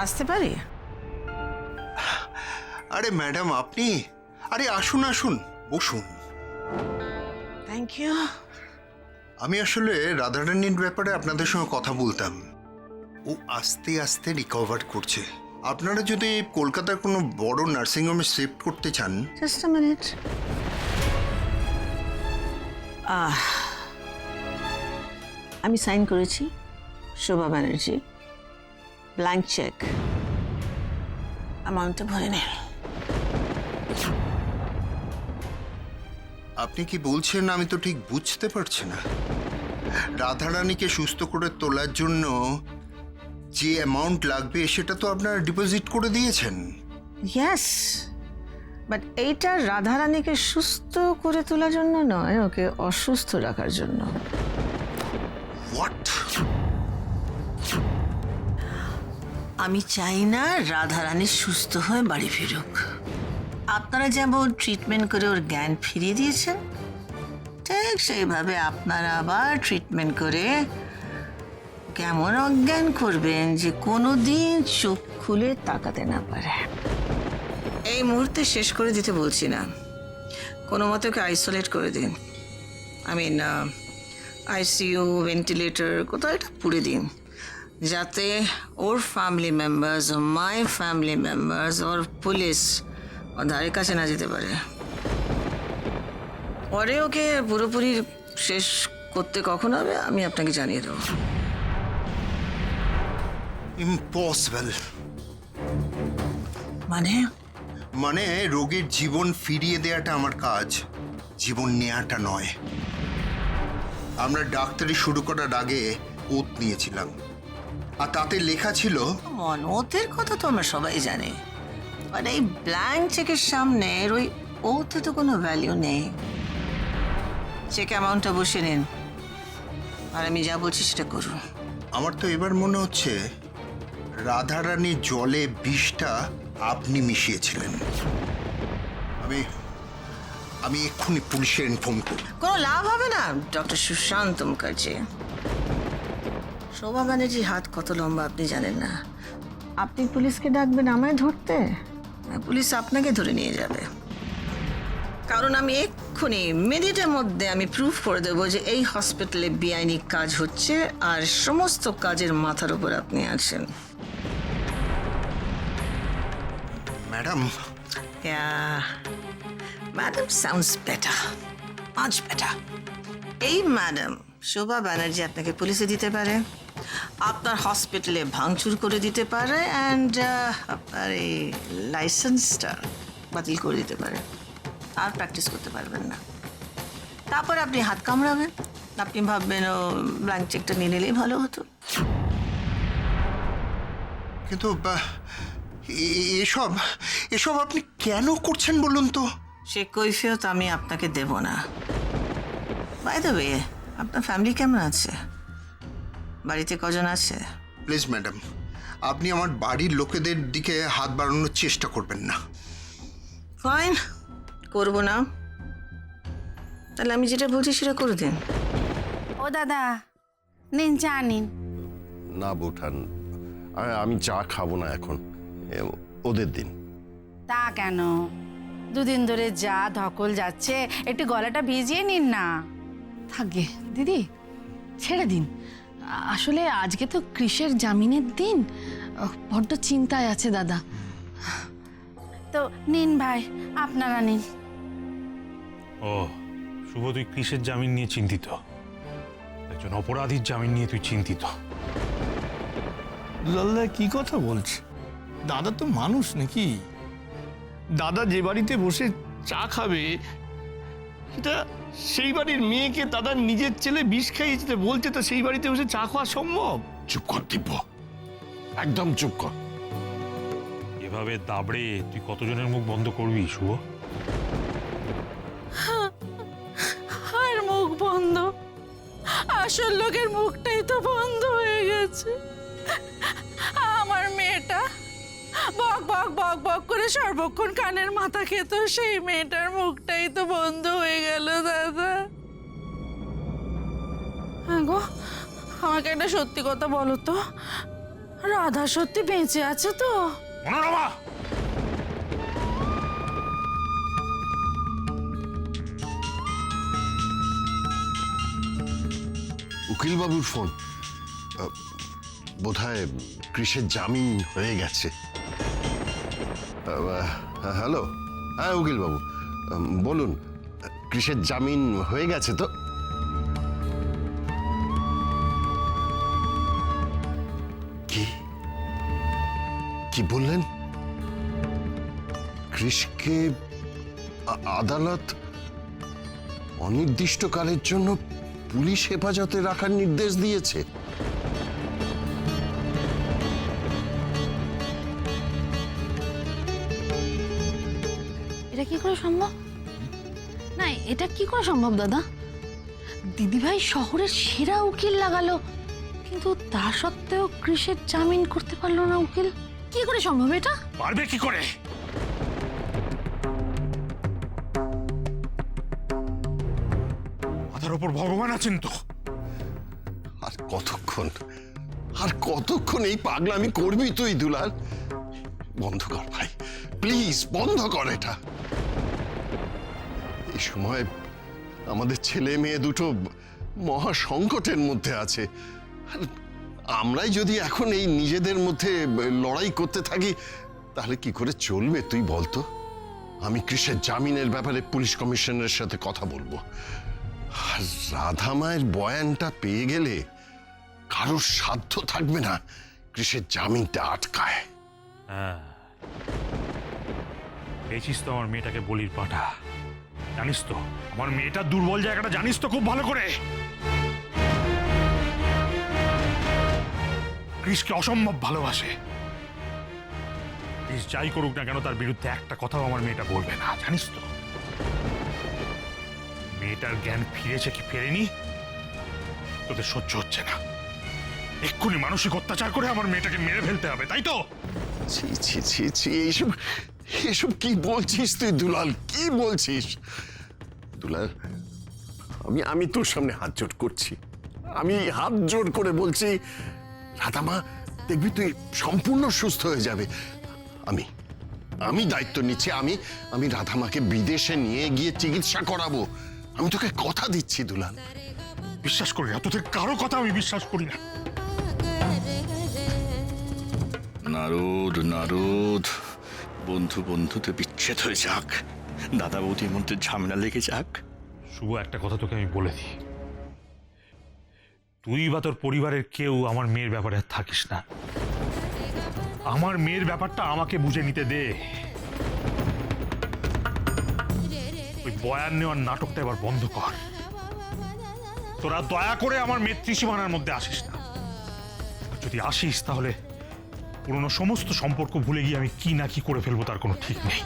আসতে পারি? আরে ম্যাডাম আপনি, আরে আসুন আসুন, বসুন। Thank you. আমি আসলে রাধারানীর ব্যাপারে আপনাদের সঙ্গে কথা বলতাম। ও আস্তে আস্তে রিকভার করছে। আপনারা যদি কলকাতার কোনো বড় নার্সিংহোমে শিফট করতে চান। Just a minute. আমি সাইন করেছি, শোভা ব্যানার্জি। ব্ল্যাঙ্ক চেক, অ্যামাউন্টটা ভরে নিন। আপনি কি বলছেন আমি তো ঠিক বুঝতে পারছি না। রাধারানীকে সুস্থ করে তোলার জন্য যে অ্যামাউন্ট লাগবে সেটা তো আপনারা ডিপোজিট করে দিয়েছেন। ইয়েস, বাট এইটা রাধারানীকে সুস্থ করে তোলার জন্য নয়, ওকে অসুস্থ রাখার জন্য। হোয়াট? আমি চাই না রাধারানী সুস্থ হয়ে বাড়ি ফিরুক। আপনারা যেমন ট্রিটমেন্ট করে ওর জ্ঞান ফিরিয়ে দিয়েছেন, ঠিক সেইভাবে আপনারা আবার ট্রিটমেন্ট করে কেমন অজ্ঞান করবেন যে কোনোদিন চোখ খুলে তাকাতে না পারে। এই মুহূর্তে শেষ করে দিতে বলছি না, কোনো মতে ওকে আইসোলেট করে দিন। আইসিইউ, ভেন্টিলেটর কোথাও একটা পুড়ে দিন, যাতে ওর family members, oh my family members, ওর পুলিশ ওর ধারে কাছে না যেতে পারে। পরে ওকে পুরোপুরি শেষ করতে কখন হবে আমি আপনাকে জানিয়ে দেবো। ইম্পসিবল। মানে রোগীর জীবন ফিরিয়ে দেওয়াটা আমার কাজ, জীবন নেওয়াটা নয়। আমরা ডাক্তারি শুরু করার আগে ওত নিয়েছিলাম, আর তাতে লেখা ছিল ওতের কথা তো আমরা সবাই জানি, বাট এই ব্ল্যাঙ্ক চেকের সামনে ওই ওতে তো কোনো ভ্যালিউ নেই। চেক অ্যামাউন্টটা বসে নিন, আর আমি যা বলছি সেটা করুন। আমার তো এবার মনে হচ্ছে রাধারানীর জলে বিষটা আপনি মিশিয়েছিলেন। আমি এক্ষুনি পুলিশে ইনফর্ম করব। কোনো লাভ হবে না ডক্টর সুশান্ত মুখার্জি। শোভা ব্যানার্জির হাত কত লম্বা আপনি জানেন না। আপনি পুলিশকে ডাকবেন আমায় ধরতে, পুলিশ আপনাকে ধরে নিয়ে যাবে। কারণ আমি এক্ষুনি মিনিটের মধ্যে আমি প্রুফ করে দেবো যে এই হসপিটালে বেআইনি কাজ হচ্ছে, আর সমস্ত কাজের মাথার উপর আপনি আছেন। Madam, madam sounds better, much better. এই ম্যাডাম শোভা ব্যানার্জি আপনাকে পুলিশে দিতে পারে, আপনার হসপিটালে ভাঙচুর করে দিতে পারে, অ্যান্ড আপনার এই লাইসেন্সটা বাতিল করে দিতে পারে। আর প্র্যাকটিস করতে পারবেন না। তারপর আপনি হাত কামড়াবেন, আপনি ভাববেন ও ব্ল্যাঙ্ক চেকটা নিয়ে নিলেই ভালো হতো। কিন্তু এসব আপনি কেন করছেন বলুন তো? সে কৈফিয়ত আমি আপনাকে দেব না। বাই দ্য ওয়ে, আপনার ফ্যামিলি কেমন আছে? বাড়িতে কজন আছে? প্লিজ ম্যাডাম, আপনি আমার বাড়ির লোকেদের দিকে হাত বাড়ানোর চেষ্টা করবেন না। ফাইন, করবো না। তাহলে আমি যেটা বলছি সেটা করে দিন। ও দাদা, নিন চা নিন। না বৌঠান, আমি চা খাবো না এখন, ওদের দিন। তা কেন? দুদিন ধরে যা ধকল যাচ্ছে, একটু গলাটা ভিজিয়ে নিন না। থাকবে দিদি, ছেড়ে দিন। আসলে আজকে তো কৃষের জামিনের দিন, বড্ড চিন্তায় আছে দাদা। তো নিন ভাই, আপনারা নিন। ও শুভ, তুই কৃষের জামিন নিয়ে চিন্তিত? একজন অপরাধীর জামিন নিয়ে তুই চিন্তিত? দুলালদা কি কথা বলছে? দাদা তো মানুষ নাকি? দাদা যে বাড়িতে বসে চা খাবে, সেটা সেই বাড়ির মেয়েকে দাদার নিজের ছেলে বিষ খাইয়েছে বলছে, তো সেই বাড়িতে বসে চা খাওয়া সম্ভব? চুপ কর দিব্য, একদম চুপ কর। এভাবে দাবড়ে তুই কতজনের মুখ বন্ধ করবি শুভ? আর মুখ বন্ধ, আসল লোকের মুখটাই তো বন্ধ হয়ে গেছে। আমার মেয়েটা বক বক বক বক করে সর্বক্ষণ কানের মাথা খেত, সেই মেয়েটার মুখটাই তো বন্ধ হয়ে গেল দাদা। হ্যাঁ গো, আমাকে একটা সত্যি কথা বলো তো, রাধা সত্যি বেঁচে আছে তো? মনোরমা, উকিলবাবুর ফোন। বোধহয় কৃষের জামিন হয়ে গেছে। হ্যালো, হ্যাঁ উকিলবাবু, বলুন, কৃষের জামিন হয়ে গেছে তো? কি কি বললেন? কৃষকে আদালত অনির্দিষ্টকালের জন্য পুলিশ হেফাজতে রাখার নির্দেশ দিয়েছে। এটা কি করে সম্ভব? না, এটা কি করে সম্ভব দাদা? দিদিভাই শহরের সেরা উকিল লাগালো, কিন্তু তা সত্ত্বেও কৃষের জামিন করতে পারলো না উকিল। কি করে সম্ভব এটা? পারবে কি করে? মাথার উপর ভগবান আছেন তো। আর কতক্ষণ এই পাগলামি করবি তুই দুলাল? বন্ধ কর ভাই, প্লিজ বন্ধ কর এটা। এই সময় আমাদের ছেলে মেয়ে দুটো মহা সংকটের মধ্যে আছে। আর আমরাই যদি এখন এই নিজেদের মধ্যে লড়াই করতে থাকি, তাহলে কি করে চলবে তুই বলতো? আমি কৃষের জামিনের ব্যাপারে পুলিশ কমিশনারের সাথে কথা বলবো। আর রাধা মায়ের বয়ানটা পেয়ে গেলে কারোর সাধ্য থাকবে না কৃষের জামিনটা আটকায়। হ্যাঁ, পেয়েছিস তো আমার মেয়েটাকে বলির পাঠা। জানিস তো আমার মেয়েটার দুর্বল জায়গাটা জানিস তো খুব ভালো করে। কৃষকে অসম্ভব ভালোবাসে। কৃষ যাই করুক না কেন, তার বিরুদ্ধে একটা কথাও আমার মেয়েটা বলবে না, জানিস তো। মেয়েটার জ্ঞান ফিরেছে কি ফেরেনি তোদের সহ্য হচ্ছে না। এক্ষুনি মানসিক অত্যাচার করে আমার মেয়েটাকে মেরে ফেলতে হবে, তাই তো? ছি ছি ছি ছি, এসব কি বলছিস তুই দুলাল? কি বলছিস দুলাল? আমি তোর সামনে হাত জোড় করছি। আমি হাত জোড় করে বলছি, রাধামা দেখবি তুই সম্পূর্ণ সুস্থ হয়ে যাবে। আমি দায়িত্ব নিচ্ছি। আমি রাধামাকে বিদেশে নিয়ে গিয়ে চিকিৎসা করাবো। আমি তোকে কথা দিচ্ছি দুলাল। বিশ্বাস করি না, তোদের কারো কথা আমি বিশ্বাস করি না। নারদ, বন্ধু বন্ধুতে বিচ্ছেদ হয়ে যাক, দাদা বৌদির মধ্যে ঝামেলা লেগে যাক। শুভ, একটা কথা তোকে আমি বলে দিই, তুই বা তোর পরিবারের কেউ আমার মেয়ের ব্যাপারে আর থাকিস না। আমার মেয়ের ব্যাপারটা আমাকে বুঝে নিতে দে। ওই বয়ান নেওয়ার নাটকটা এবার বন্ধ কর। তোরা দয়া করে আমার মেয়ের ত্রিসীমানার মধ্যে আসিস না। আর যদি আসিস তাহলে পুরনো সমস্ত সম্পর্ক ভুলে গিয়ে আমি কি না কি করে ফেলবো তার কোনো ঠিক নেই।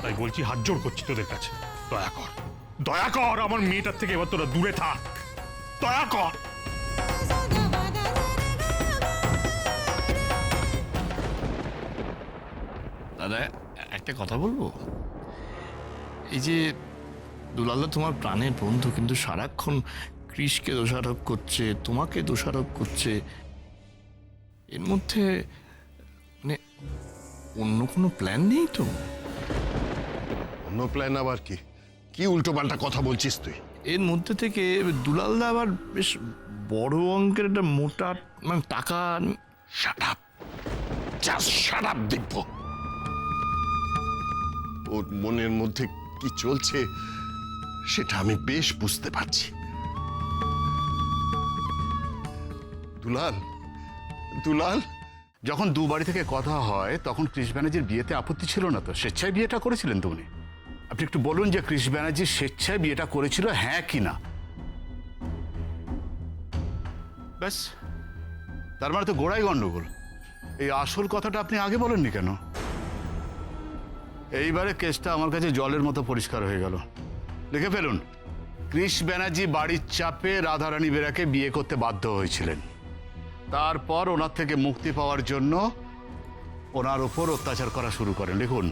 তাই বলছি, হাত জোড় করছি তোদের কাছে, দয়া কর আমার মেয়েটার থেকে এবার তোরা দূরে থাক। দয়া কর। দাদা, একটা কথা বলবো? এই যে দুলালদা তোমার প্রাণের বন্ধু, কিন্তু সারাক্ষণ কৃষকে দোষারোপ করছে, তোমাকে দোষারোপ করছে। এর মধ্যে মানে অন্য কোনো প্ল্যান নেই তো? অন্য প্ল্যান আবার কি? কি উল্টো পাল্টা কথা বলছিস তুই? এর মধ্যে থেকে দুলালদা আবার বেশ বড় অঙ্কের একটা মোটা মানে টাকা। Shut up, just shut up Dibya. ওর মনের মধ্যে কি চলছে সেটা আমি বেশ বুঝতে পারছি। দুলাল, যখন দু বাড়ি থেকে কথা হয় তখন কৃষ ব্যানার্জির বিয়েতে আপত্তি ছিল না তো? স্বেচ্ছায় বিয়েটা করেছিলেন তো উনি। আপনি একটু বলুন যে কৃষ ব্যানার্জি স্বেচ্ছায় বিয়েটা করেছিল, হ্যাঁ কি না? ব্যাস, তার মানে তো গোড়াই গন্ডগোল। এই আসল কথাটা আপনি আগে বলেননি কেন? এইবারে কেসটা আমার কাছে জলের মতো পরিষ্কার হয়ে গেল। লিখে ফেলুন, কৃষ ব্যানার্জি বাড়ির চাপে রাধারানী বেরাকে বিয়ে করতে বাধ্য হয়েছিলেন। তারপর ওনার থেকে মুক্তি পাওয়ার জন্য ওনার উপর অত্যাচার করা শুরু করেন। লিখুন।